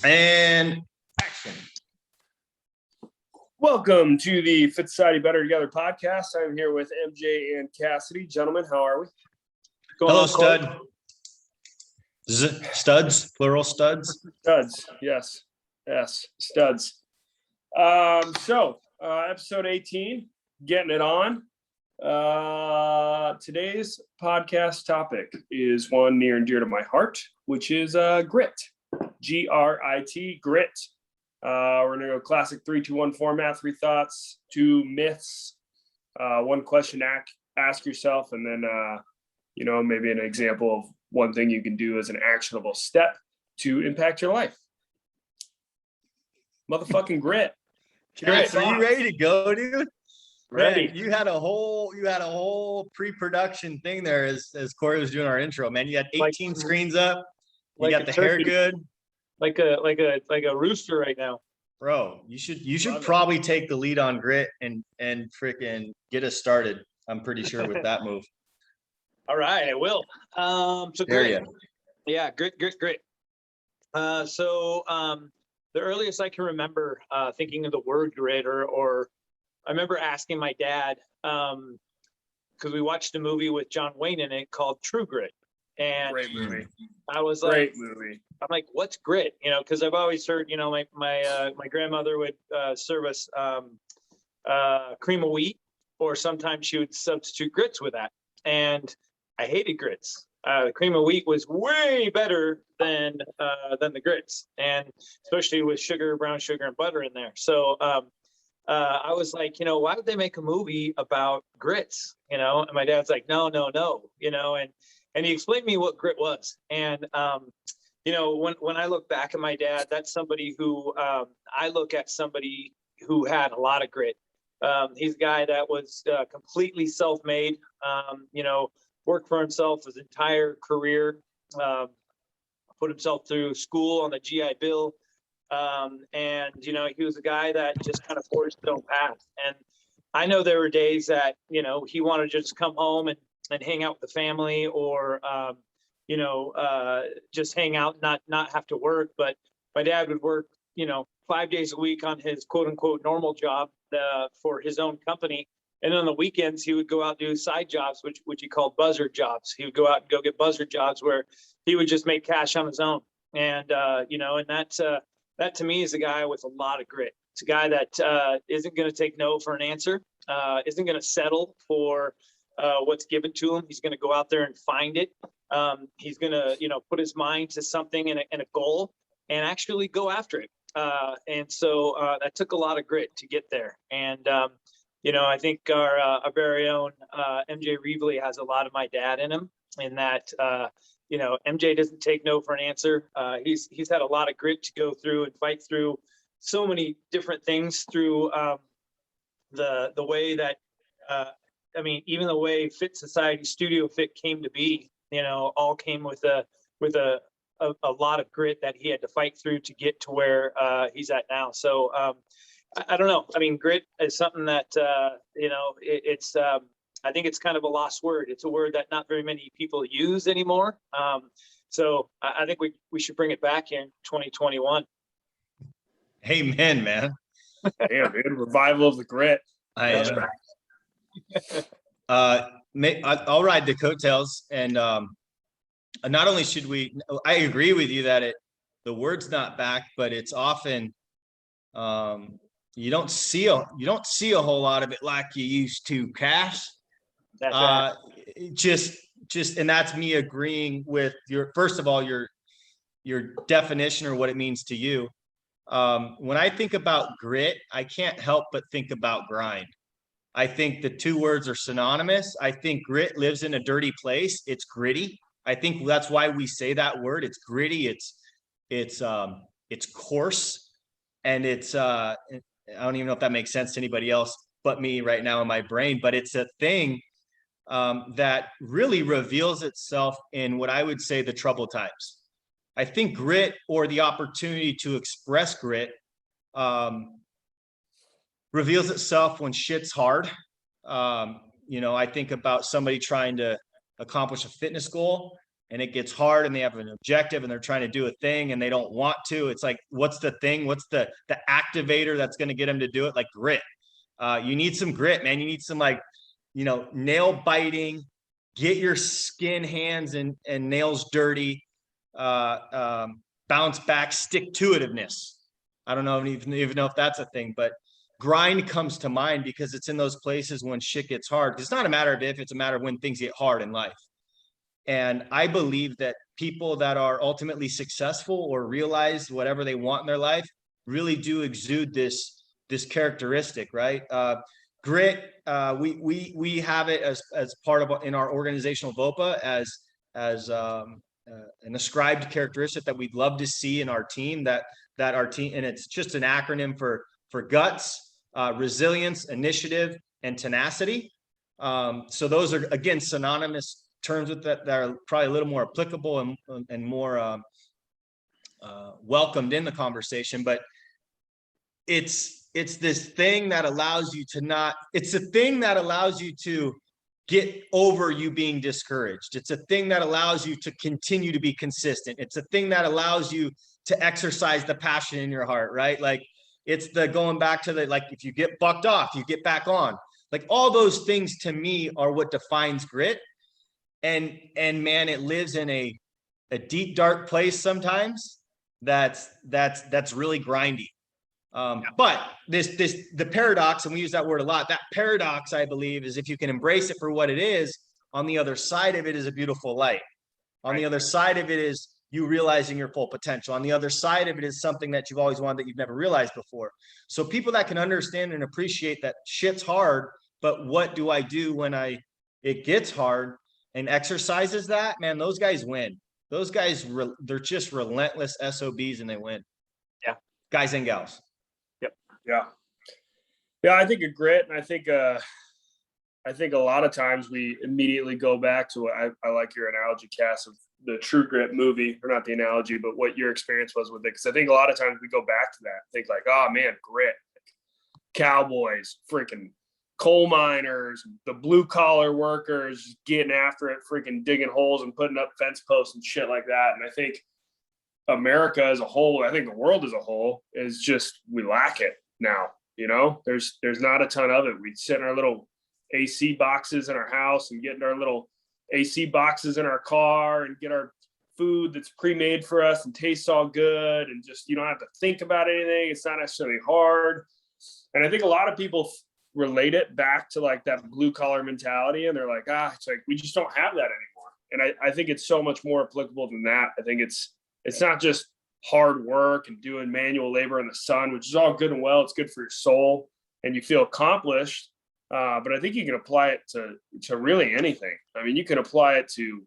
And action. Welcome to the Fit Society Better Together podcast. I'm here with MJ and Cassidy. Gentlemen, how are we? Hello, stud. Studs, plural studs. Studs, yes. Yes, studs. Episode 18, getting it on. Today's podcast topic is one near and dear to my heart, which is grit. G-R-I-T, grit. We're going to go classic 3-2-1 format, 3 thoughts, 2 myths, 1 question ask yourself, and then, maybe an example of one thing you can do as an actionable step to impact your life. Motherfucking grit. Chris, are you ready to go, dude? Ready. Man, you had a whole pre-production thing there as Corey was doing our intro, man. You had 18 screens up. You got the hair good. Like a rooster right now. Bro, you should probably take the lead on grit and freaking get us started. I'm pretty sure with that move. All right, I will. Grit. Yeah, grit. The earliest I can remember thinking of the word grit, or I remember asking my dad, because we watched a movie with John Wayne in it called True Grit. And Great movie. I was like, Great movie. I'm like, what's grit? Because I've always heard, my grandmother would serve us cream of wheat, or sometimes she would substitute grits with that. And I hated grits. The cream of wheat was way better than the grits, and especially with sugar, brown sugar, and butter in there. So I was like, why would they make a movie about grits? And my dad's like, no. And he explained to me what grit was. And when I look back at my dad, that's somebody who I look at somebody who had a lot of grit. He's a guy that was completely self-made, worked for himself his entire career, put himself through school on the GI Bill. And he was a guy that just kind of forged his own path. And I know there were days that, he wanted to just come home and hang out with the family, or, just hang out, not have to work. But my dad would work, 5 days a week on his quote unquote normal job for his own company. And on the weekends, he would go out and do side jobs, which he called buzzard jobs. He would go out and go get buzzard jobs where he would just make cash on his own. And, and that to me is a guy with a lot of grit. It's a guy that isn't going to take no for an answer, isn't going to settle for what's given to him. He's going to go out there and find it. He's going to, put his mind to something and a goal and actually go after it. And so that took a lot of grit to get there. And, I think our very own MJ Reevely has a lot of my dad in him, in that, MJ doesn't take no for an answer. He's had a lot of grit to go through and fight through so many different things through the way that, even the way Fit Society Studio Fit came to be, all came with a lot of grit that he had to fight through to get to where he's at now. So I don't know. Grit is something that, it's I think it's kind of a lost word. It's a word that not very many people use anymore. So I think we should bring it back in 2021. Amen, man. Damn, dude. Revival of the grit. I'll ride the coattails, and not only should we, I agree with you that the word's not back, but it's often you don't see a whole lot of it like you used to, Cash. That's right. And that's me agreeing with first of all your definition or what it means to you. When I think about grit, I can't help but think about grind. I think the two words are synonymous. I think grit lives in a dirty place. It's gritty. I think that's why we say that word. It's gritty. It's coarse, and it's I don't even know if that makes sense to anybody else but me right now in my brain. But it's a thing that really reveals itself in what I would say the troubled times. I think grit, or the opportunity to express grit, reveals itself when shit's hard. I think about somebody trying to accomplish a fitness goal, and it gets hard and they have an objective and they're trying to do a thing and they don't want to, it's like, what's the thing? What's the activator that's going to get them to do it? Like grit. You need some grit, man. You need some, like, nail biting, get your skin, hands and nails dirty, bounce back, stick to itiveness. I don't know even know if that's a thing, but grind comes to mind because it's in those places when shit gets hard. It's not a matter of if, it's a matter of when things get hard in life. And I believe that people that are ultimately successful or realize whatever they want in their life really do exude this characteristic, right? Grit, we have it as part of in our organizational VOPA as an ascribed characteristic that we'd love to see in our team, that our team, and it's just an acronym for guts, resilience, initiative, and tenacity. So those are, again, synonymous terms with that are probably a little more applicable and more welcomed in the conversation. But it's this thing that allows you to it's a thing that allows you to get over you being discouraged. It's a thing that allows you to continue to be consistent. It's a thing that allows you to exercise the passion in your heart, right? Like, it's the going back to the, like, if you get bucked off, you get back on. Like, all those things to me are what defines grit. And man, it lives in a deep, dark place sometimes that's really grindy. But the paradox, and we use that word a lot, that paradox, I believe, is if you can embrace it for what it is, on the other side of it is a beautiful light. On the other side of it is you realizing your full potential. On the other side of it is something that you've always wanted that you've never realized before. So people that can understand and appreciate that shit's hard, but what do I do when it gets hard, and exercises that, man, those guys win. Those guys, they're just relentless SOBs and they win. Yeah. Guys and gals. Yeah. I think a grit, and I think a lot of times we immediately go back to I like your analogy, Cass, of the True Grit movie, or not the analogy, but what your experience was with it. Because I think a lot of times we go back to that, think like, oh man, grit, cowboys, freaking coal miners, the blue collar workers getting after it, freaking digging holes and putting up fence posts and shit like that. And I think America as a whole, I think the world as a whole, is just, we lack it now. There's not a ton of it. We sit in our little AC boxes in our house and get in our little AC boxes in our car and get our food that's pre-made for us and tastes all good, and just, you don't have to think about anything. It's not necessarily hard. And I think a lot of people relate it back to like that blue collar mentality, and they're like, it's like, we just don't have that anymore. And I think it's so much more applicable than that. I think it's not just hard work and doing manual labor in the sun, which is all good and well. It's good for your soul and you feel accomplished. But I think you can apply it to really anything. I mean, you can apply it to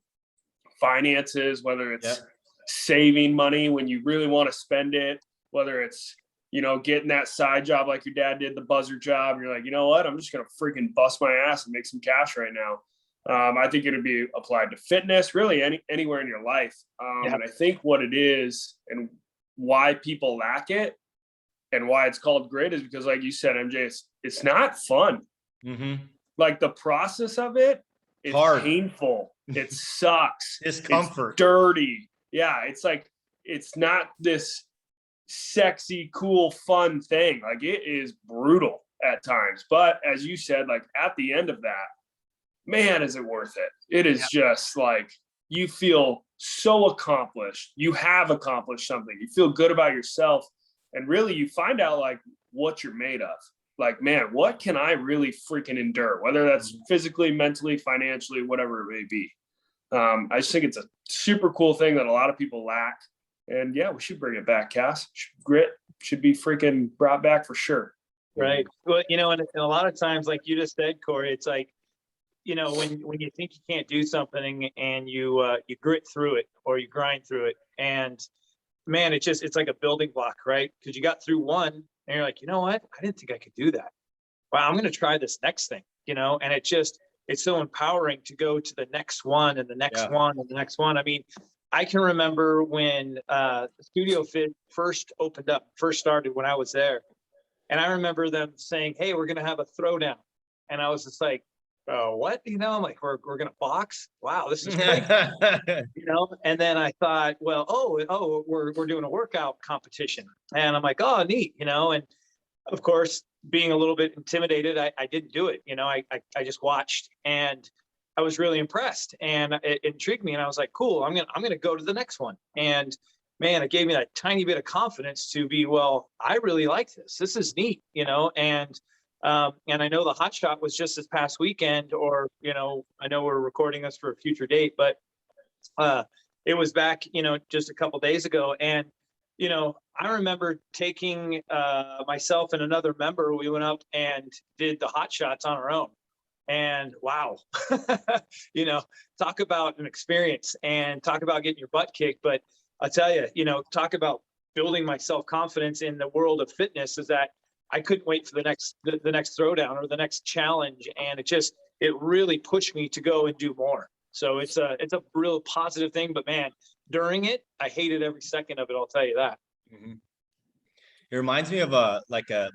finances, whether it's saving money when you really want to spend it, whether it's, getting that side job like your dad did, the buzzer job. And you're like, you know what? I'm just going to freaking bust my ass and make some cash right now. I think it would be applied to fitness, really anywhere in your life. And I think what it is and why people lack it and why it's called grit is because, like you said, MJ, it's not fun. Mm-hmm. Like, the process of it is hard, painful. It sucks. Discomfort. It's dirty. Yeah. It's like, it's not this sexy, cool, fun thing. Like, it is brutal at times. But as you said, like, at the end of that, man, is it worth it? It is just like, you feel so accomplished. You have accomplished something. You feel good about yourself. And really, you find out like what you're made of. Like, man, what can I really freaking endure? Whether that's physically, mentally, financially, whatever it may be. I just think it's a super cool thing that a lot of people lack. And yeah, we should bring it back, Cass. Grit should be freaking brought back for sure. Right. Well, and a lot of times, like you just said, Corey, it's like, when you think you can't do something and you grit through it or you grind through it, and man, it's like a building block, right? Because you got through one and you're like, you know what? I didn't think I could do that. Wow, I'm going to try this next thing, and it's so empowering to go to the next one and the next one and the next one. I mean, I can remember when Studio Fit first started when I was there. And I remember them saying, hey, we're going to have a throwdown. And I was just like, what? I'm like, we're going to box. Wow, this is great. And then I thought, well, we're doing a workout competition. And I'm like, oh, neat, and of course, being a little bit intimidated, I didn't do it. I just watched, and I was really impressed, and it intrigued me. And I was like, cool, I'm going to go to the next one. And man, it gave me that tiny bit of confidence to be, well, I really like this. This is neat, and I know the Hot Shot was just this past weekend, or, I know we're recording this for a future date, but it was back, just a couple days ago. And, I remember taking myself and another member, we went up and did the Hot Shots on our own. And wow, talk about an experience and talk about getting your butt kicked. But I'll tell you, talk about building my self-confidence in the world of fitness, is that I couldn't wait for the next throwdown or the next challenge. And it really pushed me to go and do more. So it's a real positive thing, but man, during it, I hated every second of it. I'll tell you that. Mm-hmm. It reminds me of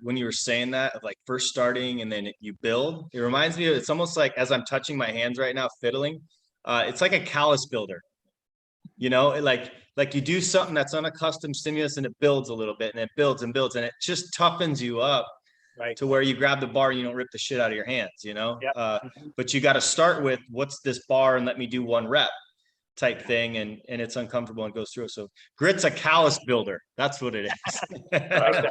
when you were saying that, of like first starting and then you build. It reminds me of, it's almost like, as I'm touching my hands right now, fiddling, it's like a callus builder, like you do something that's unaccustomed stimulus and it builds a little bit and it builds and builds and it just toughens you up, right, to where you grab the bar and you don't rip the shit out of your hands, Yep. But you got to start with, what's this bar and let me do one rep type thing, and it's uncomfortable and goes through. So grit's a callus builder. That's what it is. We're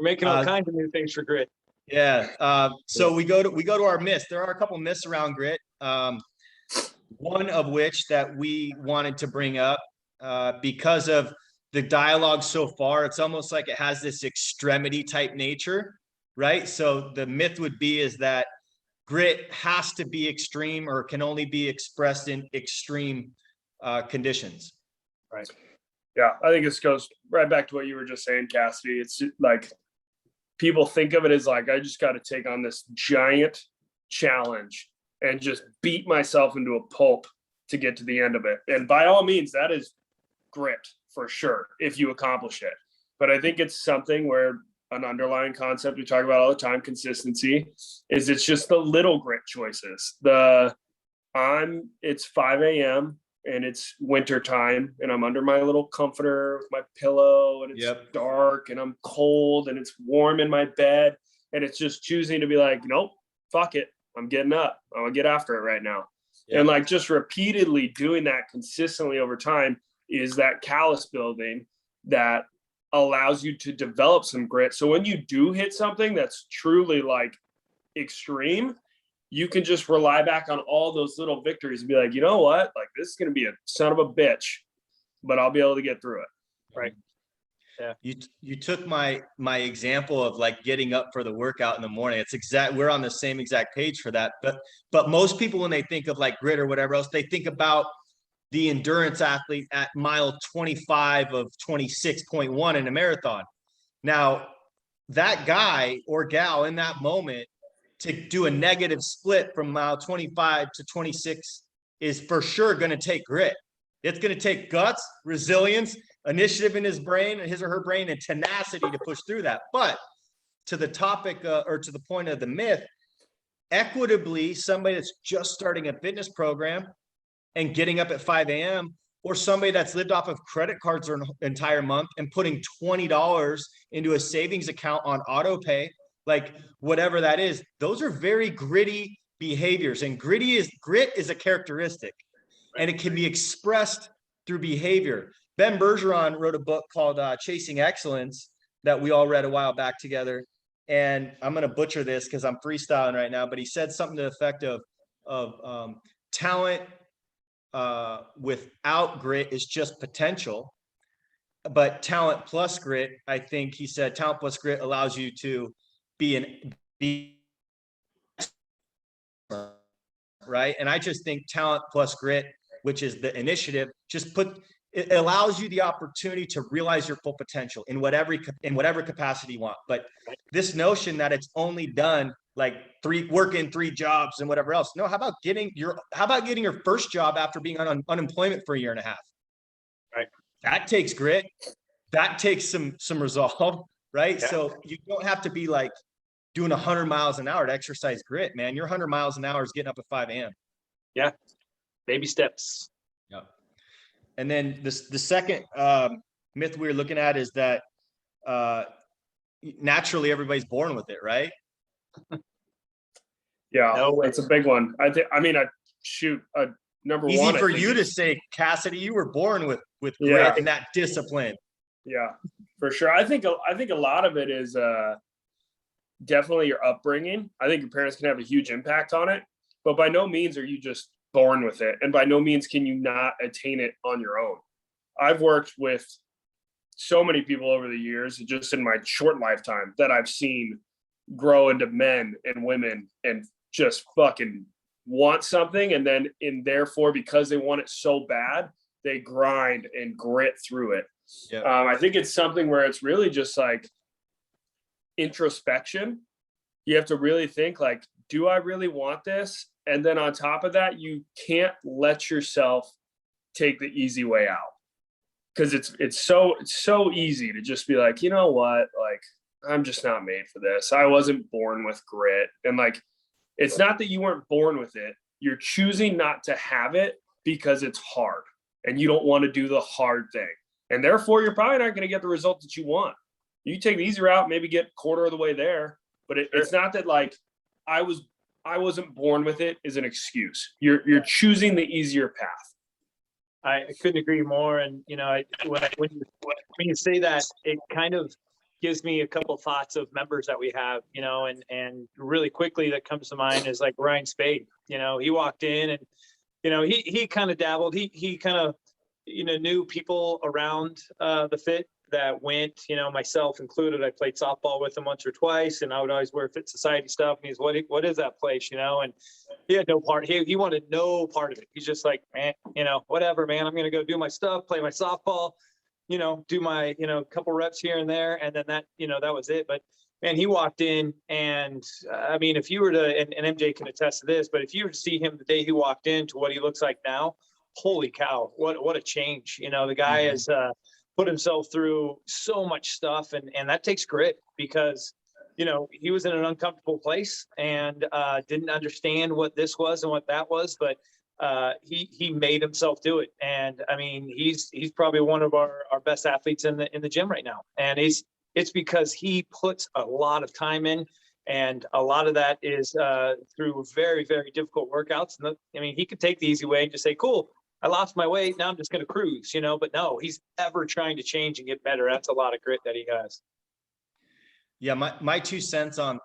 making all kinds of new things for grit. Yeah. So we go to our myths. There are a couple myths around grit. One of which that we wanted to bring up, because of the dialogue so far, it's almost like it has this extremity type nature, right? So the myth would be is that grit has to be extreme or can only be expressed in extreme conditions. Right. Yeah, I think this goes right back to what you were just saying, Cassidy. It's like people think of it as like, I just got to take on this giant challenge and just beat myself into a pulp to get to the end of it. And by all means, that is grit for sure, if you accomplish it. But I think it's something where an underlying concept we talk about all the time, consistency, is it's just the little grit choices. It's 5 a.m. and it's winter time and I'm under my little comforter with my pillow and it's dark and I'm cold and it's warm in my bed. And it's just choosing to be like, nope, fuck it. I'm getting up. I'm gonna get after it right now. Yep. And like just repeatedly doing that consistently over time is that callus building that allows you to develop some grit. So when you do hit something that's truly like extreme, you can just rely back on all those little victories and be like, you know what? Like this is going to be a son of a bitch, but I'll be able to get through it. Right. Yeah. You took my example of like getting up for the workout in the morning. We're on the same exact page for that. But most people, when they think of like grit or whatever else, they think about the endurance athlete at mile 25 of 26.1 in a marathon. Now, that guy or gal in that moment to do a negative split from mile 25 to 26 is for sure going to take grit. It's going to take guts, resilience, initiative in his or her brain, and tenacity to push through that. But to the topic or to the point of the myth, equitably, somebody that's just starting a fitness program and getting up at 5 a.m., or somebody that's lived off of credit cards for an entire month and putting $20 into a savings account on auto pay, like whatever that is, those are very gritty behaviors. And grit is a characteristic, and it can be expressed through behavior. Ben Bergeron wrote a book called Chasing Excellence that we all read a while back together. And I'm going to butcher this because I'm freestyling right now, but he said something to the effect of talent without grit is just potential, but talent plus grit, I think he said talent plus grit allows you to be right. And I just think talent plus grit, which is the initiative, it allows you the opportunity to realize your full potential in whatever capacity you want. But this notion that it's only done like working 3 jobs and whatever else. No, how about getting your first job after being on unemployment for a year and a half? Right. That takes grit. That takes some resolve, right? Yeah. So you don't have to be like doing 100 miles an hour to exercise grit, man. Your 100 miles an hour is getting up at 5 a.m. Yeah. Baby steps. Yep. And then the second myth we were looking at is that naturally everybody's born with it, right? Yeah, No way. that's a big one. Number Easy one. for you to say, Cassidy, you were born with grit Yeah. and that discipline. Yeah, for sure. I think a lot of it is definitely your upbringing. I think your parents can have a huge impact on it, but by no means are you just born with it, and by no means can you not attain it on your own. I've worked with so many people over the years, just in my short lifetime, that I've seen grow into men and women and just fucking want something, and then therefore because they want it so bad, they grind and grit through it. Yep. I think it's something where it's really just like introspection. You have to really think like, do I really want this? And then on top of that, you can't let yourself take the easy way out, because it's so easy to just be like, you know what, like, I'm just not made for this. I wasn't born with grit. And like, it's not that you weren't born with it. You're choosing not to have it because it's hard and you don't want to do the hard thing. And therefore, you're probably not going to get the result that you want. You take the easy route, maybe get quarter of the way there. But it's not that like I wasn't born with it is an excuse. You're choosing the easier path. I couldn't agree more. And, you know, when you say that, it kind of gives me a couple thoughts of members that we have, you know, and really quickly that comes to mind is like Ryan Spade. You know, he walked in and, you know, he kind of dabbled. He kind of, you know, knew people around the fit that went, you know, myself included. I played softball with him once or twice, and I would always wear Fit Society stuff. And he's, what is that place, you know? And he had no part. He wanted no part of it. He's just like, man, you know, whatever, man. I'm gonna go do my stuff, play my softball, you know, do my, you know, couple reps here and there, and then that, you know, that was it. But man, he walked in, and I mean, if you were to, and MJ can attest to this, but if you were to see him the day he walked in to what he looks like now, holy cow, what a change. You know, the guy has put himself through so much stuff, and that takes grit, because, you know, he was in an uncomfortable place and didn't understand what this was and what that was, but he made himself do it. And I mean, he's probably one of our best athletes in the gym right now. And it's because he puts a lot of time in, and a lot of that is through very, very difficult workouts. And I mean, he could take the easy way and just say, cool, I lost my weight, now I'm just going to cruise, you know, but no, he's ever trying to change and get better. That's a lot of grit that he has. Yeah. My 2 cents on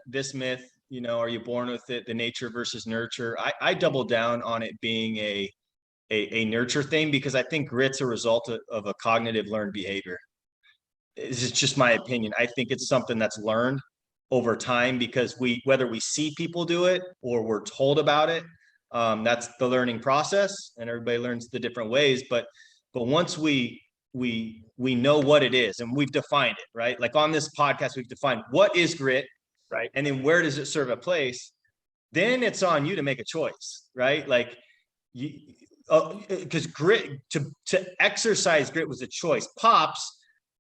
this myth, you know, are you born with it, the nature versus nurture? I double down on it being a nurture thing, because I think grit's a result of a cognitive learned behavior. It's just my opinion. I think it's something that's learned over time, because whether we see people do it or we're told about it, that's the learning process, and everybody learns the different ways. But once we know what it is, and we've defined it, right? Like on this podcast, we've defined what is grit, right? And then where does it serve a place? Then it's on you to make a choice, right? Like because grit, to exercise grit was a choice. Pops,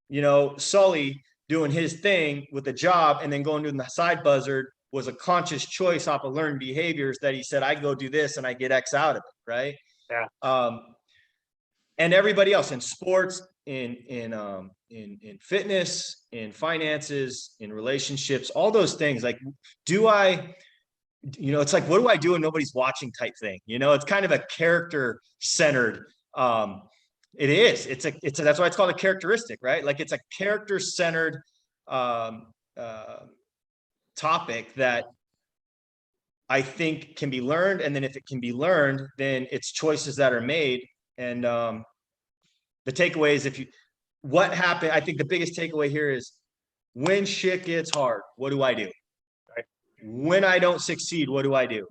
you know, Sully doing his thing with a job and then going to the side buzzard was a conscious choice off of learned behaviors that he said, I go do this and I get X out of it. Right. Yeah. And everybody else in sports, in fitness, in finances, in relationships, all those things. Like, you know, it's like, what do I do when nobody's watching type thing? You know, it's kind of a character centered. It is, that's why it's called a characteristic, right? Like, it's a character centered, topic that I think can be learned. And then if it can be learned, then it's choices that are made. And the takeaway is, what happened, I think the biggest takeaway here is, when shit gets hard, what do I do? Right. When I don't succeed, what do I do?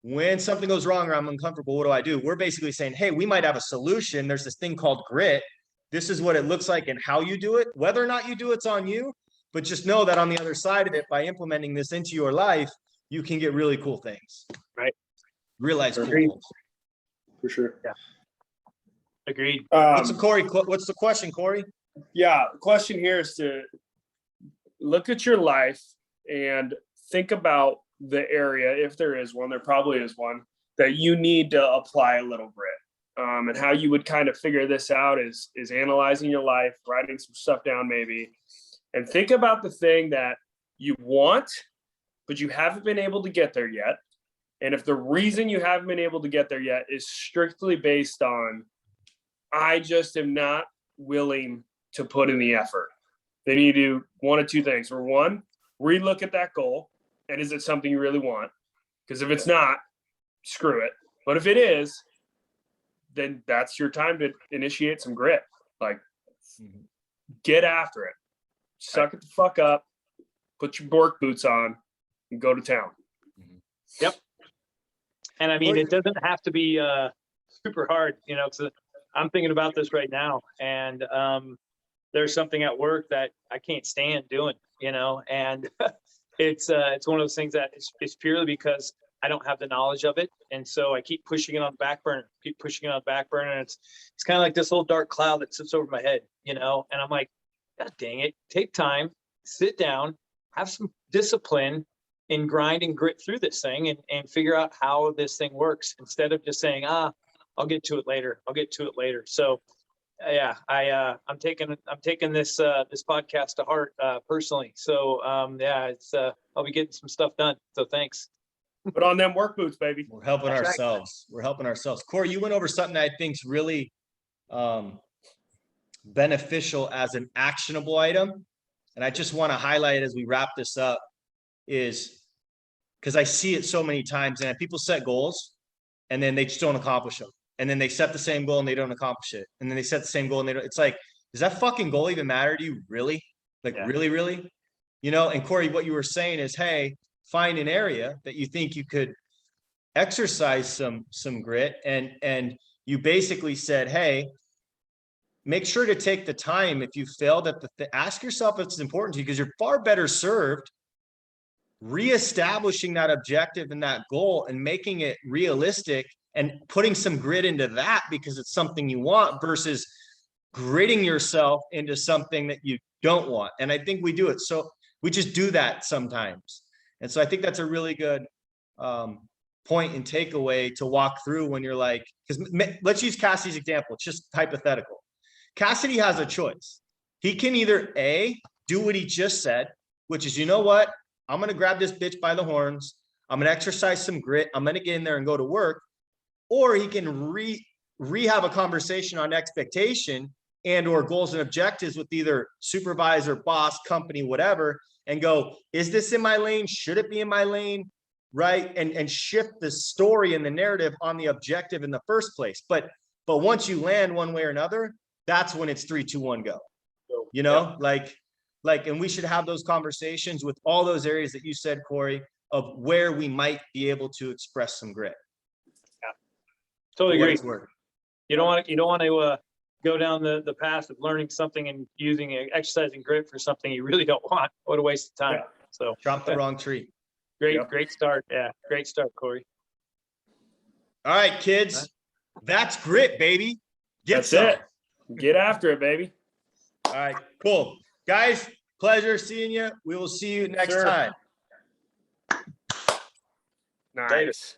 When something goes wrong or I'm uncomfortable, what do I do? We're basically saying, hey, we might have a solution. There's this thing called grit. This is what it looks like and how you do it. Whether or not you do it's on you. But just know that on the other side of it, by implementing this into your life, you can get really cool things. Right. Realize cool Agreed. things. For sure. Yeah. Agreed. What's the question, Corey? Yeah. The question here is to look at your life and think about the area, if there is one, there probably is one, that you need to apply a little grit. And how you would kind of figure this out is analyzing your life, writing some stuff down maybe, and think about the thing that you want, but you haven't been able to get there yet. And if the reason you haven't been able to get there yet is strictly based on, I just am not willing to put in the effort, then you do one of two things. Or one, relook at that goal. And is it something you really want? Because if it's not, screw it. But if it is, then that's your time to initiate some grit. Like, get after it. Suck it the fuck up. Put your Bork boots on and go to town. Yep. And I mean, it doesn't have to be super hard, you know, because I'm thinking about this right now, and there's something at work that I can't stand doing, you know, and it's one of those things that it's purely because I don't have the knowledge of it, and so I keep pushing it on the back burner, and it's kind of like this little dark cloud that sits over my head, you know, and I'm like, God dang it, take time, sit down, have some discipline, and grind and grit through this thing and figure out how this thing works instead of just saying, I'll get to it later. So yeah, I'm taking this podcast to heart personally. So yeah, I'll be getting some stuff done. So thanks. Put on them work boots, baby. We're helping That's right. ourselves. We're helping ourselves. Corey, you went over something that I think's really beneficial as an actionable item. And I just want to highlight as we wrap this up is because I see it so many times, and people set goals and then they just don't accomplish them. And then they set the same goal and they don't accomplish it. And then they set the same goal and they don't. It's like, does that fucking goal even matter to you? Really? Like, Yeah. really? You know, and Corey, what you were saying is, hey, find an area that you think you could exercise some grit. And you basically said, hey, make sure to take the time. If you failed at ask yourself if it's important to you, because you're far better served reestablishing that objective and that goal and making it realistic and putting some grit into that because it's something you want versus gritting yourself into something that you don't want. And I think we do it. So we just do that sometimes. And so I think that's a really good point and takeaway to walk through when you're like, because let's use Cassidy's example. It's just hypothetical. Cassidy has a choice. He can either A, do what he just said, which is, you know what? I'm going to grab this bitch by the horns. I'm going to exercise some grit. I'm going to get in there and go to work. Or he can have a conversation on expectation and or goals and objectives with either supervisor, boss, company, whatever, and go, is this in my lane? Should it be in my lane? Right. And shift the story and the narrative on the objective in the first place. But once you land one way or another, that's when it's 3, 2, 1, go. You know, like, and we should have those conversations with all those areas that you said, Corey, of where we might be able to express some grit. Yeah, totally agree. Work. You don't want to go down the path of learning something and exercising grit for something you really don't want. What a waste of time. Yeah. So Chomp the wrong tree. Great start. Yeah, great start, Corey. All right, kids, that's grit, baby. That's it. Get after it, baby. All right, cool. Guys, pleasure seeing you. We will see you next time. Nice.